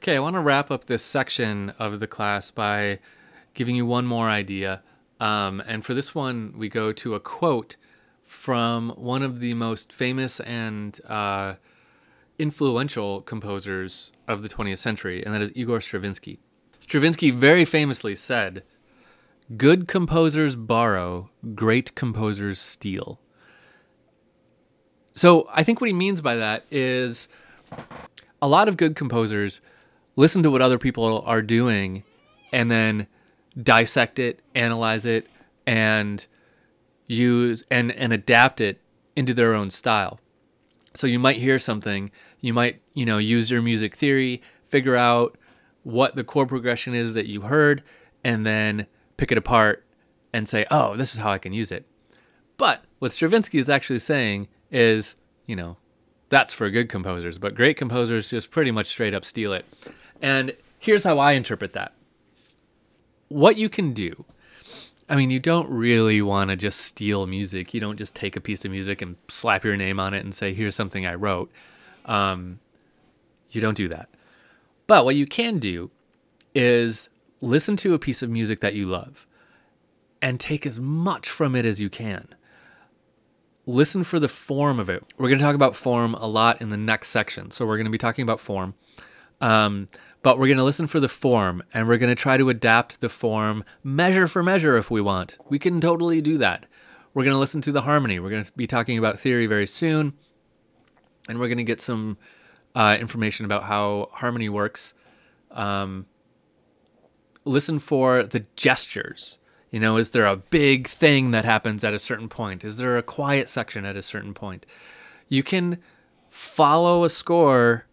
Okay, I want to wrap up this section of the class by giving you one more idea. And for this one, we go to a quote from one of the most famous and influential composers of the 20th century, and that is Igor Stravinsky. Stravinsky very famously said, "Good composers borrow, great composers steal." So I think what he means by that is a lot of good composers listen to what other people are doing and then dissect it, analyze it, and use and adapt it into their own style. So you might hear something, you might, use your music theory, figure out what the chord progression is that you heard, and then pick it apart and say, oh, this is how I can use it. But what Stravinsky is actually saying is, that's for good composers, but great composers just pretty much straight up steal it. And here's how I interpret that. What you can do, you don't really want to just steal music. You don't just take a piece of music and slap your name on it and say, here's something I wrote. You don't do that. But what you can do is listen to a piece of music that you love and take as much from it as you can. Listen for the form of it. We're going to talk about form a lot in the next section. So we're going to be talking about form. But we're going to listen for the form, and we're going to try to adapt the form measure for measure if we want. We can totally do that. We're going to listen to the harmony. We're going to be talking about theory very soon, and we're going to get some information about how harmony works. Listen for the gestures. Is there a big thing that happens at a certain point? Is there a quiet section at a certain point? You can follow a score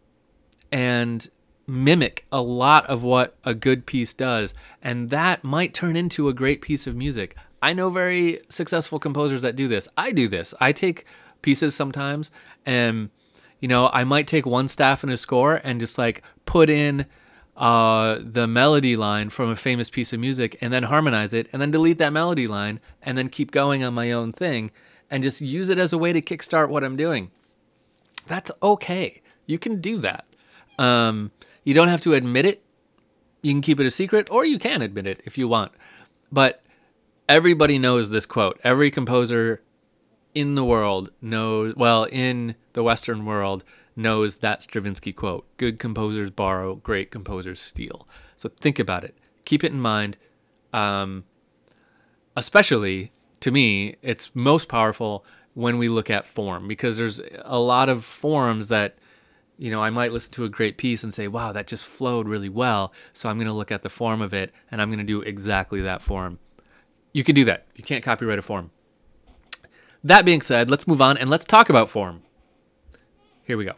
and mimic a lot of what a good piece does, and that might turn into a great piece of music. I know very successful composers that do this. I do this. I take pieces sometimes, and I might take one staff in a score and just put in the melody line from a famous piece of music and then harmonize it and then delete that melody line and then keep going on my own thing and just use it as a way to kickstart what I'm doing. That's okay. You can do that. You don't have to admit it. You can keep it a secret, or you can admit it if you want. But everybody knows this quote. Every composer in the world knows, in the Western world, knows that Stravinsky quote. Good composers borrow, great composers steal. So think about it. Keep it in mind. Especially, to me, it's most powerful when we look at form, because there's a lot of forms that I might listen to a great piece and say, wow, that just flowed really well. So I'm going to look at the form of it, and I'm going to do exactly that form. You can do that. You can't copyright a form. That being said, let's move on and let's talk about form. Here we go.